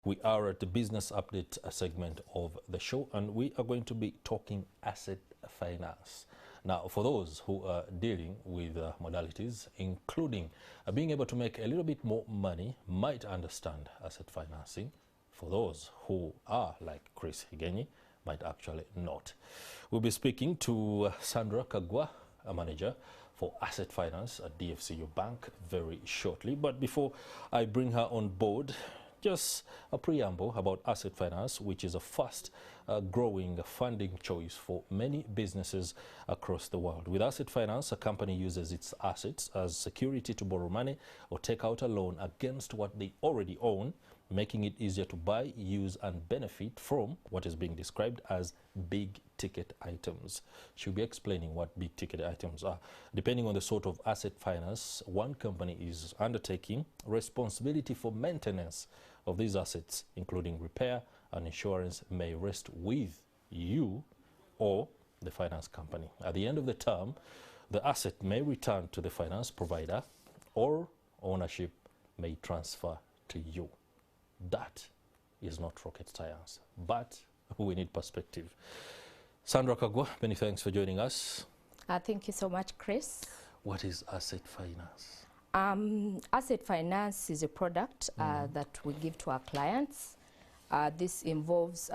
We are at the business update segment of the show, and we are going to be talking asset finance. Now, for those who are dealing with modalities, including being able to make a little bit more money, might understand asset financing. For those who are like Chris Higenyi, might actually not. We'll be speaking to Sandra Kaggwa, a manager for asset finance at DFCU Bank, very shortly. But before I bring her on board, just a preamble about asset finance, which is a fast growing funding choice for many businesses across the world. With asset finance, a company uses its assets as security to borrow money or take out a loan against what they already own, making it easier to buy, use and benefit from what is being described as big ticket items. She'll be explaining what big ticket items are. Depending on the sort of asset finance one company is undertaking, responsibility for maintenance of these assets, including repair and insurance, may rest with you or the finance company. At the end of the term, the asset may return to the finance provider or ownership may transfer to you. That is not rocket science, but we need perspective. Sandra Kaggwa, many thanks for joining us. Thank you so much, Chris. What is asset finance? Asset finance is a product that we give to our clients. This involves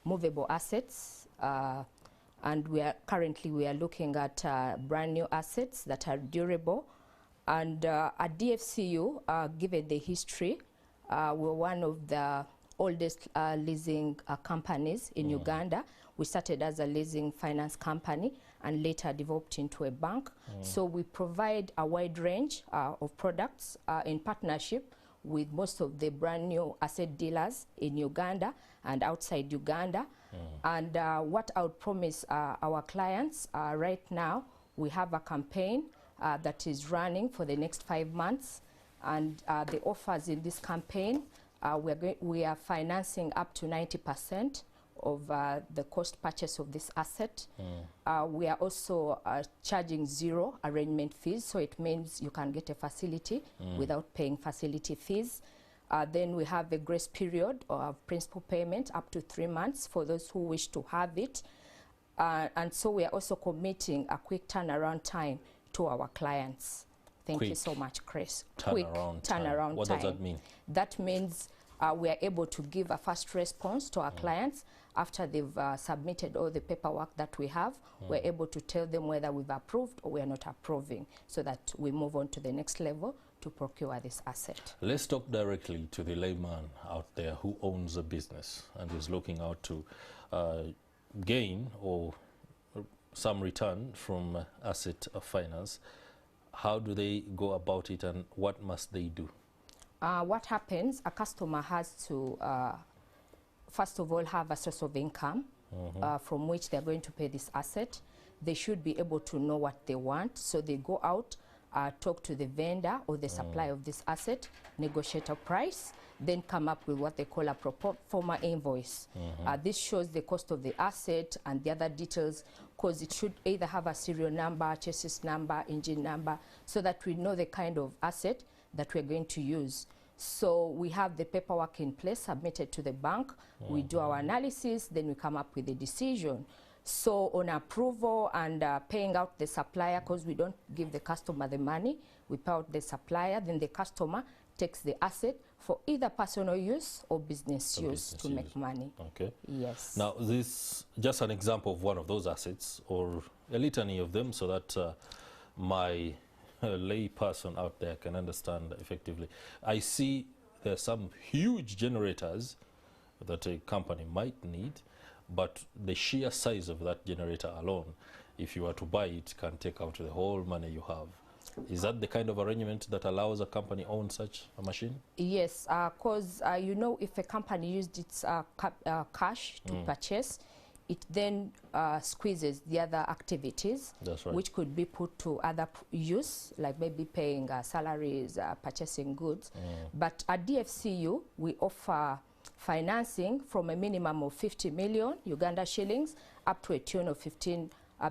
movable assets, and we are looking at brand new assets that are durable. And at DFCU, given the history, we're one of the oldest leasing companies in Uganda. We started as a leasing finance company and later developed into a bank. So we provide a wide range of products in partnership with most of the brand new asset dealers in Uganda and outside Uganda. And what I would promise our clients right now, we have a campaign that is running for the next 5 months. And the offers in this campaign, we are financing up to 90% of the cost purchase of this asset. We are also charging zero arrangement fees, so it means you can get a facility without paying facility fees. Then we have a grace period of principal payment up to 3 months for those who wish to have it. And so we are also committing a quick turnaround time to our clients. Thank you so much, Chris. Quick turnaround time. What does that mean? That means we are able to give a fast response to our clients after they've submitted all the paperwork that we have. We're able to tell them whether we've approved or we are not approving, so that we move on to the next level to procure this asset. Let's talk directly to the layman out there who owns a business and is looking out to gain or some return from asset finance. How do they go about it and what must they do? What happens, a customer has to, first of all, have a source of income from which they're going to pay this asset. They should be able to know what they want, so they go out, talk to the vendor or the supplier of this asset, negotiate a price, then come up with what they call a pro forma invoice. This shows the cost of the asset and the other details, because it should either have a serial number, chassis number, engine number, so that we know the kind of asset that we're going to use. So we have the paperwork in place submitted to the bank. We do our analysis, then we come up with a decision. So on approval and paying out the supplier, because we don't give the customer the money, we pay out the supplier, then the customer takes the asset for either personal use or business use to make money. Okay. Yes. Now, this just an example of one of those assets, or a litany of them, so that my lay person out there can understand effectively. I see there are some huge generators that a company might need, but the sheer size of that generator alone, if you were to buy it, can take out the whole money you have. Is that the kind of arrangement that allows a company own such a machine? Yes, because you know, if a company used its cash to purchase, it then squeezes the other activities, which could be put to other use, like maybe paying salaries, purchasing goods. But at DFCU, we offer financing from a minimum of 50 million Uganda shillings up to a tune of 15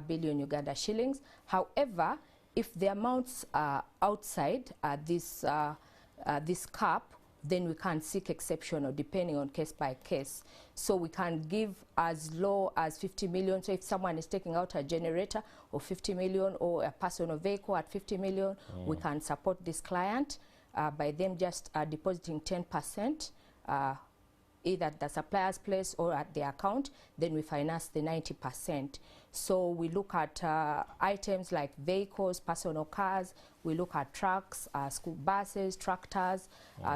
billion Uganda shillings. However, if the amounts are outside this cap, then we can seek exceptional depending on case by case. So we can give as low as 50 million. So if someone is taking out a generator of 50 million or a personal vehicle at 50 million, we can support this client by them just depositing 10%, either at the supplier's place or at the account, then we finance the 90%. So we look at items like vehicles, personal cars, we look at trucks, school buses, tractors,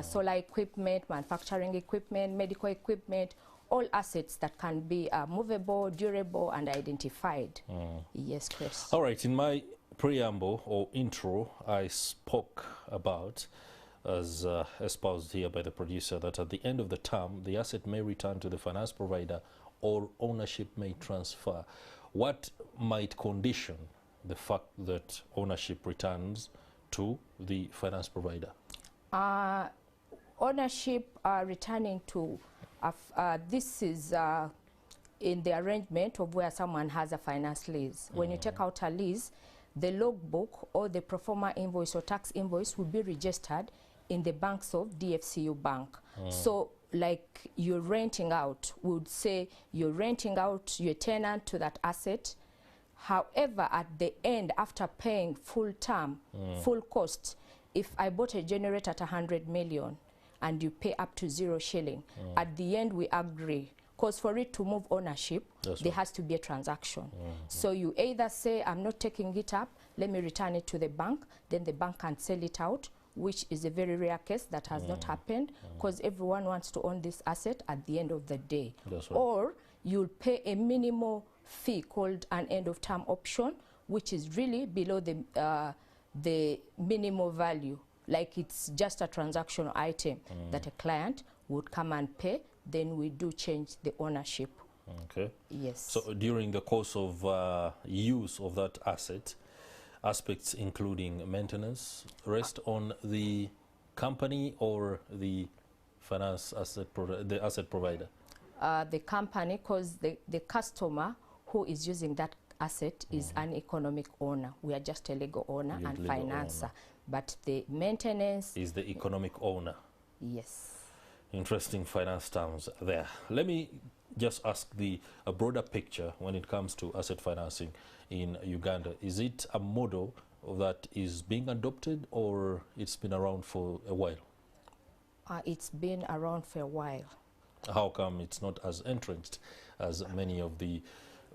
solar equipment, manufacturing equipment, medical equipment, all assets that can be movable, durable, and identified. Yes, Chris. All right, in my preamble or intro, I spoke about, as espoused here by the producer, that at the end of the term, the asset may return to the finance provider or ownership may transfer. What might condition the fact that ownership returns to the finance provider? Ownership returning to, this is in the arrangement of where someone has a finance lease. When you take out a lease, the logbook or the pro forma invoice or tax invoice will be registered in the banks of DFCU bank. So like you're renting out, we would say you're renting out your tenant to that asset. However, at the end, after paying full term, full cost, if I bought a generator at 100 million and you pay up to 0 shilling, at the end we agree. Because for it to move ownership, there has to be a transaction. So you either say, I'm not taking it up, let me return it to the bank, then the bank can sell it out, which is a very rare case that has not happened, because everyone wants to own this asset at the end of the day. Or you'll pay a minimal fee called an end of term option, which is really below the minimal value. Like it's just a transactional item that a client would come and pay, then we do change the ownership. Okay. Yes. So during the course of use of that asset, aspects including maintenance rest on the company or the finance asset the asset provider? The company, because the customer who is using that asset is an economic owner. We are just a legal owner and financer. But the maintenance is the economic owner. Yes. Interesting finance terms there. Let me just ask a broader picture when it comes to asset financing in Uganda. Is it a model that is being adopted or it's been around for a while? It's been around for a while. How come it's not as entrenched as many of the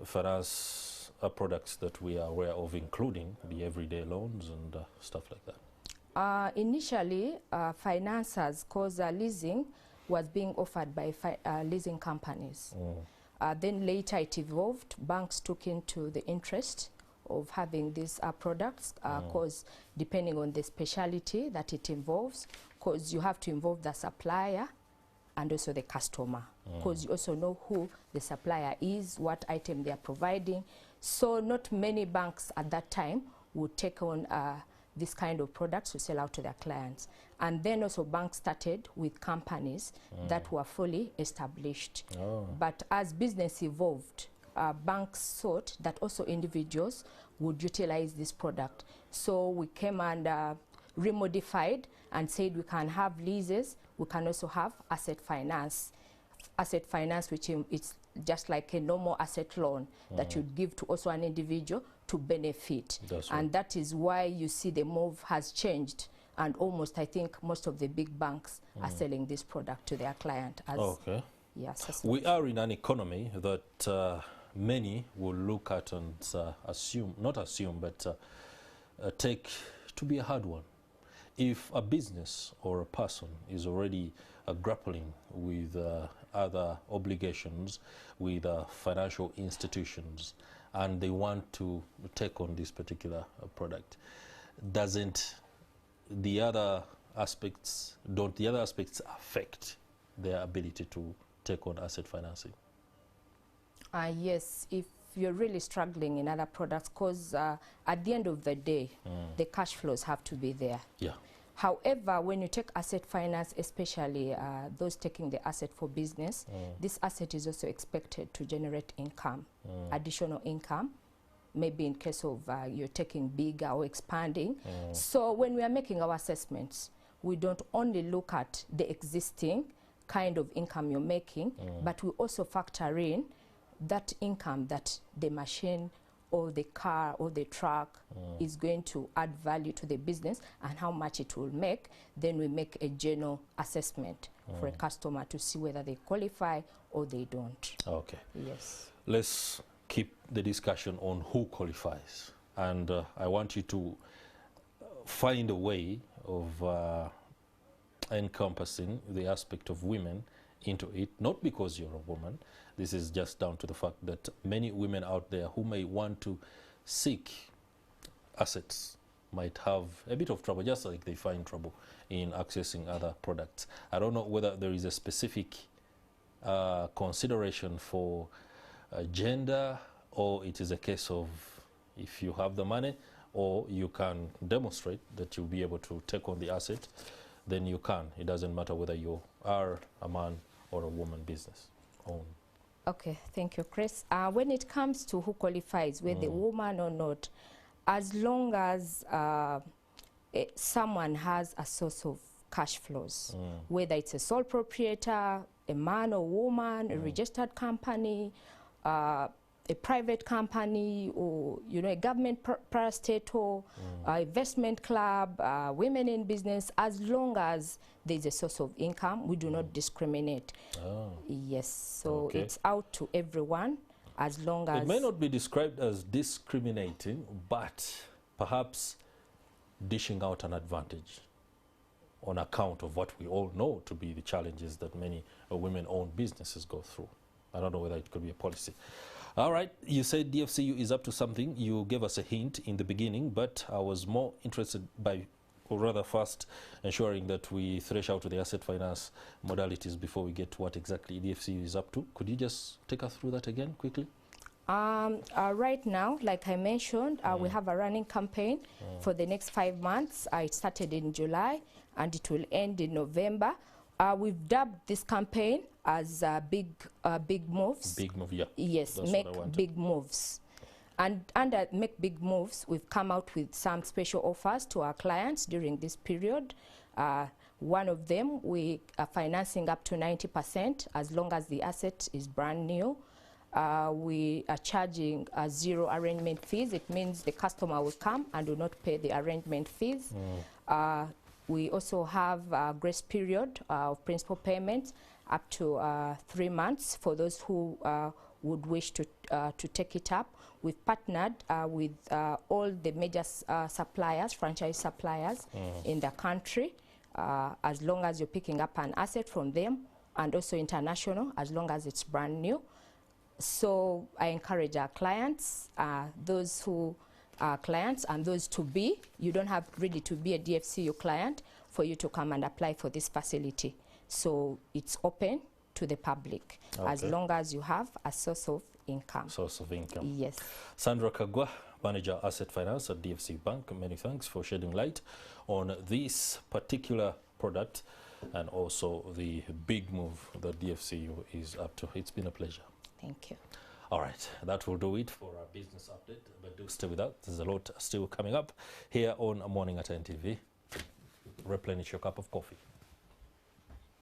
finance products that we are aware of, including the everyday loans and stuff like that? Initially, financiers, because leasing was being offered by leasing companies. Then later it evolved. Banks took into the interest of having these products, because depending on the speciality that it involves, because you have to involve the supplier and also the customer, because you also know who the supplier is, what item they are providing. So not many banks at that time would take on this kind of products to sell out to their clients. And then also banks started with companies that were fully established. But as business evolved, banks thought that also individuals would utilize this product. So we came and remodified and said we can have leases, we can also have asset finance. Asset finance, which is just like a normal asset loan that you'd give to also an individual to benefit. And that is why you see the move has changed. And almost, I think, most of the big banks are selling this product to their client. As yes, we are in an economy that many will look at and take to be a hard one. If a business or a person is already grappling with other obligations with financial institutions and they want to take on this particular product, don't the other aspects affect their ability to take on asset financing? Yes, if you're really struggling in other products, because at the end of the day, the cash flows have to be there. Yeah. However, when you take asset finance, especially those taking the asset for business, this asset is also expected to generate income, additional income, maybe in case of you're taking bigger or expanding. So when we are making our assessments, we don't only look at the existing kind of income you're making, but we also factor in that income that the machine or the car or the truck is going to add value to the business and how much it will make. Then we make a general assessment for a customer to see whether they qualify or they don't. Okay. Yes. Let's keep the discussion on who qualifies. And I want you to find a way of encompassing the aspect of women into it, not because you're a woman. This is just down to the fact that many women out there who may want to seek assets might have a bit of trouble, just like they find trouble in accessing other products. I don't know whether there is a specific consideration for gender, or it is a case of if you have the money or you can demonstrate that you'll be able to take on the asset, then you can. It doesn't matter whether you are a man or a woman business owned. Okay, thank you, Chris. When it comes to who qualifies, whether woman or not, as long as someone has a source of cash flows, whether it's a sole proprietor, a man or woman, a registered company, a private company, or a government parastatal, investment club, women in business, as long as there's a source of income, we do not discriminate. Yes, so it's out to everyone, as long as... It may not be described as discriminating, but perhaps dishing out an advantage on account of what we all know to be the challenges that many women-owned businesses go through. I don't know whether it could be a policy. All right, you said DFCU is up to something. You gave us a hint in the beginning, but I was more interested by, or rather first, ensuring that we thresh out the asset finance modalities before we get to what exactly DFCU is up to. Could you just take us through that again quickly? Right now, like I mentioned, we have a running campaign for the next 5 months. It started in July and it will end in November. We've dubbed this campaign as big moves. Big move, yeah. Yes, That's make big moves. And under make big moves, we've come out with some special offers to our clients during this period. One of them, we are financing up to 90% as long as the asset is brand new. We are charging 0 arrangement fees. It means the customer will come and will not pay the arrangement fees. We also have a grace period of principal payments up to 3 months for those who would wish to take it up. We've partnered with all the major suppliers, franchise suppliers in the country, as long as you're picking up an asset from them, and also international, as long as it's brand new. So I encourage our clients, those who are clients and those to be, you don't have really to be a DFCU client for you to come and apply for this facility. So it's open to the public, as long as you have a source of income. Source of income. Yes. Sandra Kaggwa, Manager Asset Finance at DFC Bank, many thanks for shedding light on this particular product and also the big move that DFCU is up to. It's been a pleasure. Thank you. All right, that will do it for our business update, but do stay with us. There's a lot still coming up here on Morning at NTV. Replenish your cup of coffee.